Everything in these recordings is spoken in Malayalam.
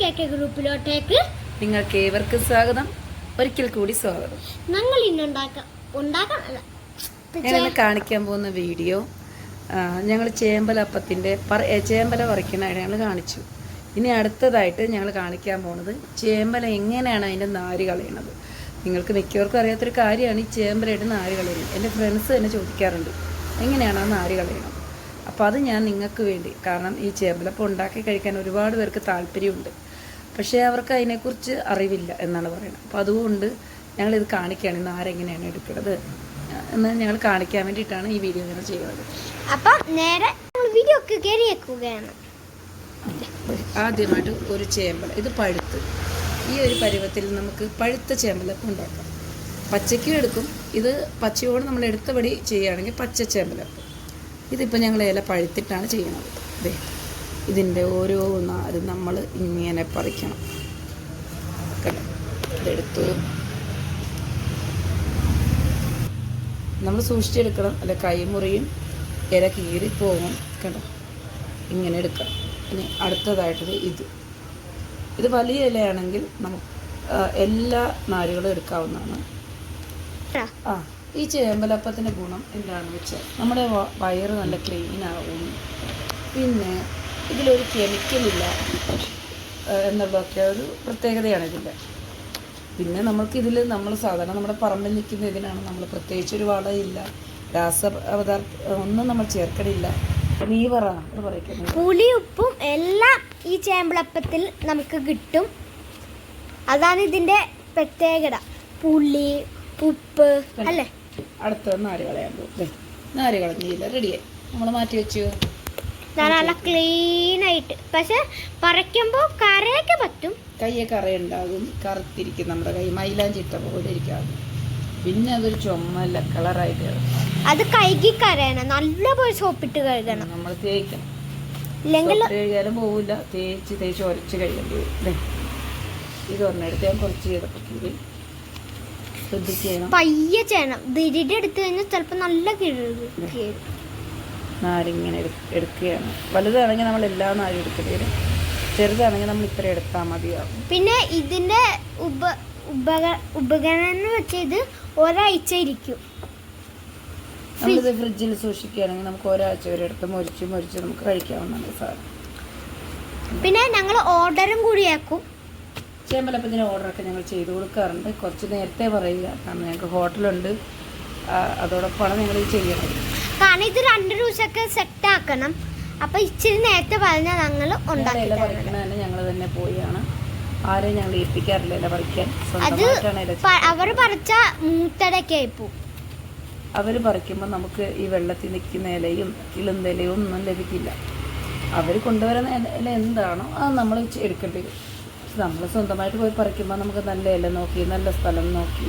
KK ഗ്രൂപ്പിലോട്ടേക്ക് നിങ്ങൾക്ക് ഏവർക്കും സ്വാഗതം. ഒരിക്കൽ കൂടി സ്വാഗതം. ഞങ്ങൾ ഇന്ന് ഞങ്ങൾ കാണിക്കാൻ പോകുന്ന വീഡിയോ ഞങ്ങൾ ചേമ്പലപ്പത്തിൻ്റെ ചേമ്പല പറിക്കുന്ന ഞങ്ങൾ കാണിച്ചു. ഇനി അടുത്തതായിട്ട് ഞങ്ങൾ കാണിക്കാൻ പോകുന്നത് ചേമ്പല എങ്ങനെയാണ് അതിൻ്റെ നാര് കളയണത്. നിങ്ങൾക്ക് മിക്കവർക്കും അറിയാത്തൊരു കാര്യമാണ് ഈ ചേമ്പലയുടെ നാര് കളയുന്നത്. എൻ്റെ ഫ്രണ്ട്സ് തന്നെ ചോദിക്കാറുണ്ട് എങ്ങനെയാണ് ആ നാര് കളയണം. അപ്പോൾ അത് ഞാൻ നിങ്ങൾക്ക് വേണ്ടി, കാരണം ഈ ചേമ്പലപ്പം ഉണ്ടാക്കി കഴിക്കാൻ ഒരുപാട് പേർക്ക് താല്പര്യമുണ്ട്, പക്ഷേ അവർക്ക് അതിനെക്കുറിച്ച് അറിവില്ല എന്നാണ് പറയുന്നത്. അപ്പോൾ അതുകൊണ്ട് ഞങ്ങളിത് കാണിക്കുകയാണ്, നാരെങ്ങനെയാണ് എടുക്കുന്നത് എന്ന് ഞങ്ങൾ കാണിക്കാൻ വേണ്ടിയിട്ടാണ് ഈ വീഡിയോ ഞങ്ങൾ ചെയ്യുന്നത്. അപ്പം നേരെ വീഡിയോ ഒക്കെ കയറിയേക്കുകയാണ്. ആദ്യമായിട്ട് ഒരു ചേമ്പല, ഇത് പഴുത്ത് ഈ ഒരു പരുവത്തിൽ നമുക്ക് പഴുത്ത ചേമ്പലപ്പം ഉണ്ടാക്കാം. പച്ചയ്ക്കും എടുക്കും, ഇത് പച്ചയോട് നമ്മൾ എടുത്തപടി ചെയ്യുകയാണെങ്കിൽ പച്ച ചേമ്പലപ്പം. ഇതിപ്പോൾ ഞങ്ങൾ ഇല പഴുത്തിട്ടാണ് ചെയ്യണത്. അതെ, ഇതിൻ്റെ ഓരോ നാരും നമ്മൾ ഇങ്ങനെ പറിക്കണം. കണ്ടോ, ഇതെടുത്തു നമ്മൾ സൂക്ഷിച്ചെടുക്കണം, അല്ല കൈമുറിയും ഇല കീറി പോകും. കണ്ടോ, ഇങ്ങനെ എടുക്കണം. ഇനി അടുത്തതായിട്ടത് ഇത് വലിയ ഇലയാണെങ്കിൽ നമുക്ക് എല്ലാ നാരുകളും എടുക്കാവുന്നതാണ്. ഈ ചേമ്പലപ്പത്തിൻ്റെ ഗുണം എന്താണെന്ന് വെച്ചാൽ നമ്മുടെ വയറ് നല്ല ക്ലീൻ ആവും, പിന്നെ ഇതിലൊരു കെമിക്കലില്ല എന്നുള്ളതൊക്കെ ഒരു പ്രത്യേകതയാണ് ഇതിൻ്റെ. പിന്നെ നമുക്കിതിൽ നമ്മൾ സാധാരണ നമ്മുടെ പറമ്പിൽ നിൽക്കുന്ന ഇതിനാണ്, നമ്മൾ പ്രത്യേകിച്ചൊരു വളമില്ല, രാസപദാർത്ഥം ഒന്നും നമ്മൾ ചേർക്കണില്ല. നീ പറയുന്നത് പുളി ഉപ്പും എല്ലാം ഈ ചേമ്പലപ്പത്തിൽ നമുക്ക് കിട്ടും. അതാണ് ഇതിൻ്റെ പ്രത്യേകത, പുളി ഉപ്പ് അല്ലേ. അടുത്ത നാര് കളയാൻ പോകും. നാര് കളഞ്ഞില്ല, റെഡിയായി, നമ്മൾ മാറ്റി വെച്ചു. നല്ല ക്ലീൻ ആയിട്ട്. പക്ഷെ പറിക്കുമ്പോൾ കറയൊക്കെ പറ്റും, കയ്യെ കറയുണ്ടാകും, കറുത്തിരിക്കും, നമ്മുടെ കൈ മൈലാഞ്ചിട്ട പോലെ ഇരിക്കാതെ. പിന്നെ അതൊരു ചുമല്ല കളറായിട്ട് അത് കൈകി കരയണം, നല്ലപോലെ സോപ്പിട്ട് കഴുകണം. നമ്മൾ തേക്കണം, ഇല്ലെങ്കിൽ കഴുകാനും പോവില്ല, തേച്ച് ഉരച്ച് കഴിയേണ്ടി വരും. ഇത് ഒരെണ്ണെടുത്ത് ഞാൻ കുറച്ച് ചെയ്തപ്പോൾ ശ്രദ്ധിക്കണം, പയ്യെ ചെയ്യണം. ദിരിയുടെ എടുത്തു കഴിഞ്ഞാൽ ചിലപ്പോൾ നല്ല നാരിങ്ങനെ എടുക്കുകയാണ്. വലുതാണെങ്കിൽ നമ്മൾ എല്ലാ നാരും എടുക്കേണ്ടി വരും, ചെറുതാണെങ്കിൽ നമ്മൾ ഇത്ര എടുത്താൽ മതിയാവും. പിന്നെ ഇതിൻ്റെ ഉപകരണം എന്ന് വെച്ചാൽ ഇത് ഒരാഴ്ച ഇരിക്കും. നമ്മളിത് ഫ്രിഡ്ജിൽ സൂക്ഷിക്കുകയാണെങ്കിൽ നമുക്ക് ഒരാഴ്ച വരെ എടുത്ത് മുരിച്ച് നമുക്ക് കഴിക്കാവുന്നതാണ് സാധനം. പിന്നെ ഞങ്ങൾ ഓർഡറും കൂടിയാക്കും. ചേമ്പലപ്പത്തിൻ്റെ ഓർഡറൊക്കെ ഞങ്ങൾ ചെയ്ത് കൊടുക്കാറുണ്ട്. കുറച്ച് നേരത്തെ പറയുക, കാരണം ഞങ്ങൾക്ക് ഹോട്ടലുണ്ട്, അതോടൊപ്പമാണ് ഞങ്ങൾ ഇത് ചെയ്യണത്. കാരണം ഇത് 2 ദിവസമൊക്കെ സെറ്റ് ആക്കണം. അപ്പം ഇച്ചിരി നേരത്തെ പറഞ്ഞാൽ ഞങ്ങൾ ഉണ്ടാക്കി. ഇല പറിക്കണ തന്നെ ഞങ്ങൾ തന്നെ പോയാണ്, ആരെയും ഞങ്ങൾ ഏൽപ്പിക്കാറില്ല ഇല പറിക്കാൻ. അത് അവർ പറിച്ച മൂത്തടൊക്കെ ആയിപ്പോവും. അവർ പറിക്കുമ്പോൾ നമുക്ക് ഈ വെള്ളത്തിൽ നിൽക്കുന്ന ഇലയും കിളുന്തലയും ഒന്നും ലഭിക്കില്ല. അവർ കൊണ്ടുവരുന്ന ഇല എന്താണോ അത് നമ്മൾ എടുക്കേണ്ടി വരും. നമ്മൾ സ്വന്തമായിട്ട് പോയി പറിക്കുമ്പോൾ നമുക്ക് നല്ല ഇല നോക്കി, നല്ല സ്ഥലം നോക്കി,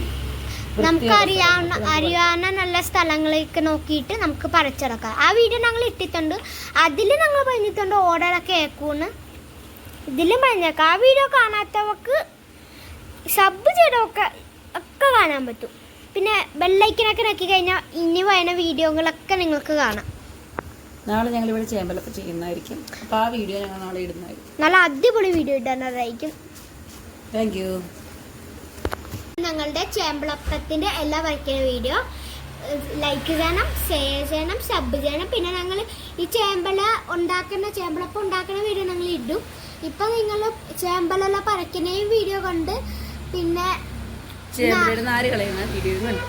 നമുക്ക് അറിയാവുന്ന നല്ല സ്ഥലങ്ങളൊക്കെ നോക്കിയിട്ട് നമുക്ക് പറിച്ചെടുക്കാം. ആ വീഡിയോ ഞങ്ങൾ ഇട്ടിട്ടുണ്ട്, അതിൽ ഞങ്ങൾ പറഞ്ഞിട്ടുണ്ട് ഓർഡറൊക്കെ ഏക്കൂന്ന്. ഇതിലും പറഞ്ഞേക്കാം. ആ വീഡിയോ കാണാത്തവർക്ക് സബ് ചെയ്തൊക്കെ കാണാൻ പറ്റും. പിന്നെ ബെല്ലൈക്കനൊക്കെ നോക്കി കഴിഞ്ഞാൽ ഇനി വരുന്ന വീഡിയോകളൊക്കെ നിങ്ങൾക്ക് കാണാം. നാളെ ഞങ്ങളിവിടെ ചേമ്പലപ്പം ചെയ്യുന്നതായിരിക്കും. അപ്പോൾ ആ വീഡിയോ ഞങ്ങൾ നാളെ ഇടുന്നതായിരിക്കും. നല്ല അടിപൊളി വീഡിയോ ഇടുന്നതായിരിക്കും. Thank you. ഞങ്ങളുടെ ചേമ്പലപ്പത്തിൻ്റെ എല്ലാ വരയ്ക്കുന്ന വീഡിയോ ലൈക്ക് ചെയ്യണം, ഷെയർ ചെയ്യണം, സബ് ചെയ്യണം. പിന്നെ ഞങ്ങൾ ഈ ചേമ്പലപ്പം ഉണ്ടാക്കുന്ന വീഡിയോ ഞങ്ങൾ ഇടും. ഇപ്പം നിങ്ങൾ ചേമ്പലെല്ലാം പറിക്കുന്നതും വീഡിയോ കണ്ട്, പിന്നെ ചേമ്പലയുടെ നാര് കളയുന്ന വീഡിയോയും കണ്ടു.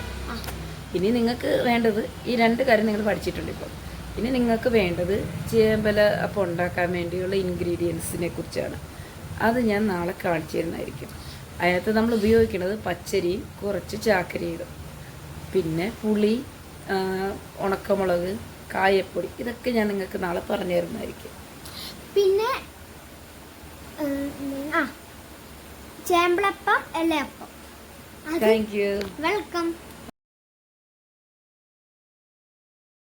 ഇനി നിങ്ങൾക്ക് വേണ്ടത് ഈ 2 കാര്യം നിങ്ങൾ പഠിച്ചിട്ടുണ്ട് ഇപ്പോൾ. ഇനി നിങ്ങൾക്ക് വേണ്ടത് ചേമ്പല അപ്പം ഉണ്ടാക്കാൻ വേണ്ടിയുള്ള ഇൻഗ്രീഡിയൻസിനെ കുറിച്ചാണ്. അത് ഞാൻ നാളെ കാണിച്ചു തരുന്നതായിരിക്കും. അതിനകത്ത് നമ്മൾ ഉപയോഗിക്കുന്നത് പച്ചരിയും കുറച്ച് ചാക്കരിയിടും, പിന്നെ പുളി, ഉണക്കമുളക്, കായപ്പൊടി, ഇതൊക്കെ ഞാൻ നിങ്ങൾക്ക് നാളെ പറഞ്ഞു തരുന്നതായിരിക്കും. പിന്നെ ചേമ്പലപ്പം എല്ലയപ്പം. Thank you, welcome.